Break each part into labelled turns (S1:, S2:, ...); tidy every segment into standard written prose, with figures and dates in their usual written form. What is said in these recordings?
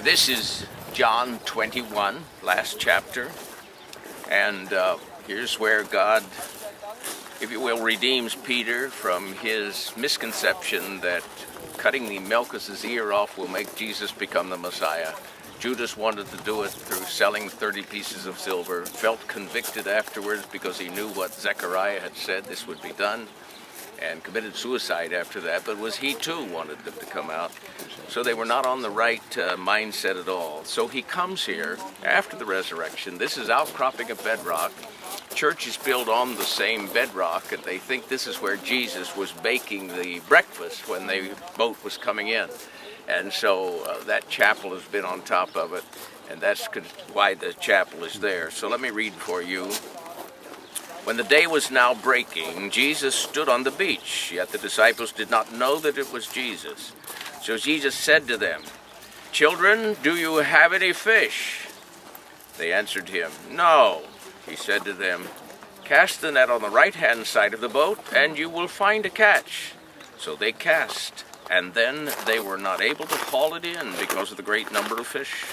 S1: This is John 21, last chapter, and here's where God, if you will, redeems Peter from his misconception that cutting the Malchus's ear off will make Jesus become the Messiah. Judas wanted to do it through selling 30 pieces of silver, felt convicted afterwards because he knew what Zechariah had said this would be done, and committed suicide after that, but he too wanted them to come out. So they were not on the right mindset at all. So he comes here after the resurrection. This is outcropping of bedrock. Church is built on the same bedrock, and they think this is where Jesus was baking the breakfast when the boat was coming in. And so that chapel has been on top of it, and that's why the chapel is there. So let me read for you. When the day was now breaking, Jesus stood on the beach, yet the disciples did not know that it was Jesus. So Jesus said to them, "Children, do you have any fish?" They answered him, "No." He said to them, "Cast the net on the right-hand side of the boat, and you will find a catch." So they cast, and then they were not able to haul it in because of the great number of fish.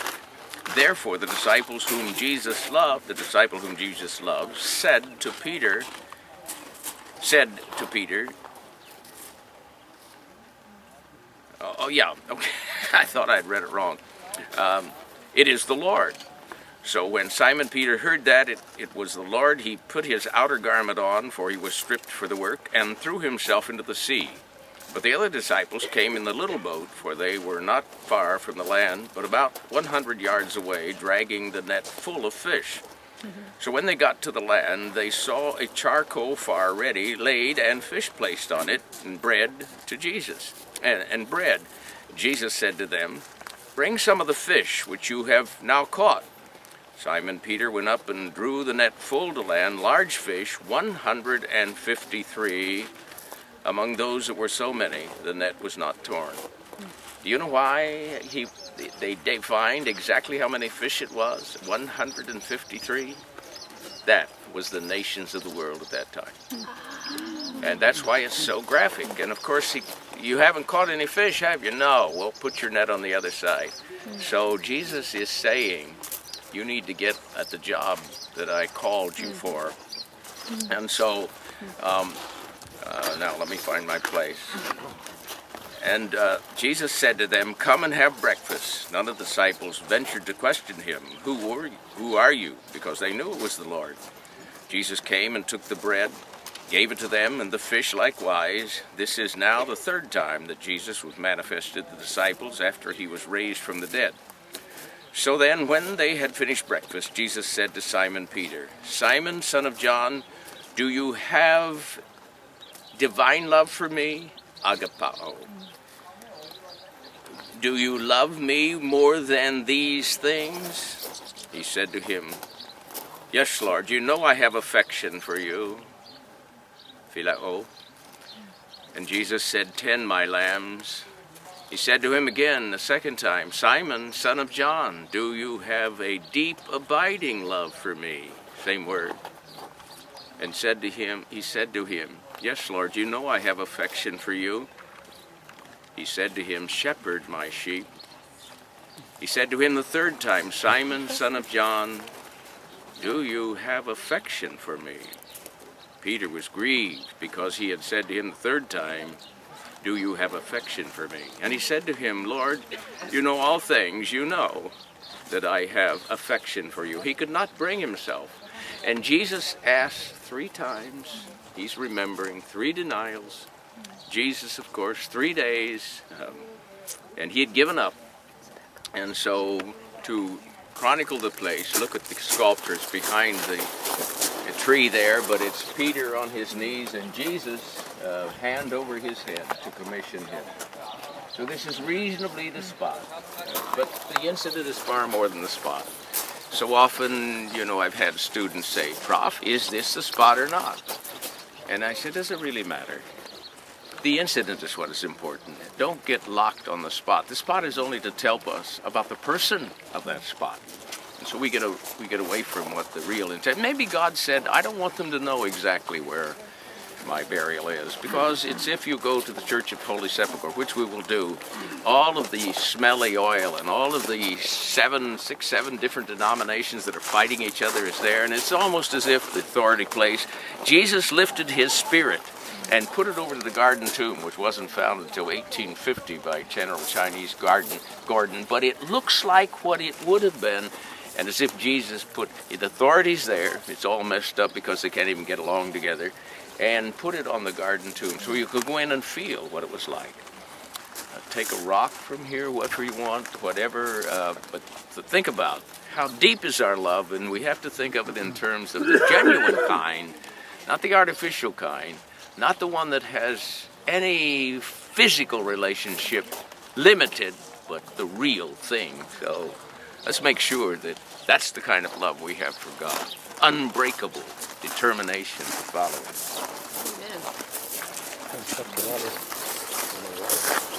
S1: Therefore, the disciple whom Jesus loved, said to Peter, oh yeah, okay, I thought I'd read it wrong. It is the Lord. So when Simon Peter heard that it was the Lord, he put his outer garment on, for he was stripped for the work, and threw himself into the sea. But the other disciples came in the little boat, for they were not far from the land, but about 100 yards away, dragging the net full of fish. So when they got to the land, they saw a charcoal fire ready, laid, and fish placed on it, and bread to Jesus. And bread. Jesus said to them, "Bring some of the fish which you have now caught." Simon Peter went up and drew the net full to land, large fish, 153. Among those that were so many, the net was not torn. Do you know why they defined exactly how many fish it was? 153? That was the nations of the world at that time. And that's why it's so graphic. And of course, you haven't caught any fish, have you? No. Well, put your net on the other side. So Jesus is saying, you need to get at the job that I called you for. And so, now let me find my place. And Jesus said to them, "Come and have breakfast." None of the disciples ventured to question him, Who are you? Because they knew it was the Lord. Jesus came and took the bread, gave it to them, and the fish likewise. This is now the third time that Jesus was manifested to the disciples after he was raised from the dead. So then, when they had finished breakfast, Jesus said to Simon Peter, "Simon, son of John, do you have divine love for me?" Agapao. "Do you love me more than these things?" He said to him, "Yes, Lord, you know I have affection for you." Phileo. And Jesus said, "Tend my lambs." He said to him again the second time, "Simon, son of John, do you have a deep, abiding love for me?" Same word. And he said to him, "Yes, Lord, you know I have affection for you." He said to him, "Shepherd my sheep." He said to him the third time, "Simon, son of John, do you have affection for me?" Peter was grieved because he had said to him the third time, "Do you have affection for me?" And he said to him, "Lord, you know all things, you know that I have affection for you." He could not bring himself. And Jesus asked 3 times. He's remembering 3 denials. Jesus, of course, 3 days, and he had given up. And so to chronicle the place, look at the sculptures behind the tree there, but it's Peter on his knees and Jesus hand over his head to commission him. So this is reasonably the spot, but the incident is far more than the spot. So often, I've had students say, "Prof, is this the spot or not?" And I said, "Does it really matter? The incident is what is important. Don't get locked on the spot. The spot is only to tell us about the person of that spot." And so we get away from what the real intent. Maybe God said, "I don't want them to know exactly where my burial is, because it's if you go to the Church of Holy Sepulchre, which we will do, all of the smelly oil and all of the seven different denominations that are fighting each other is there, and it's almost as if the authority place, Jesus lifted his spirit and put it over to the Garden Tomb, which wasn't found until 1850 by General Chinese Gordon, but it looks like what it would have been, and as if Jesus put the authorities there, it's all messed up because they can't even get along together, and put it on the Garden Tomb so you could go in and feel what it was like. Take a rock from here, whatever you want, whatever, but to think about how deep is our love, and we have to think of it in terms of the genuine kind, not the artificial kind, not the one that has any physical relationship limited, but the real thing. So let's make sure that that's the kind of love we have for God. Unbreakable determination to follow Him.
S2: Amen.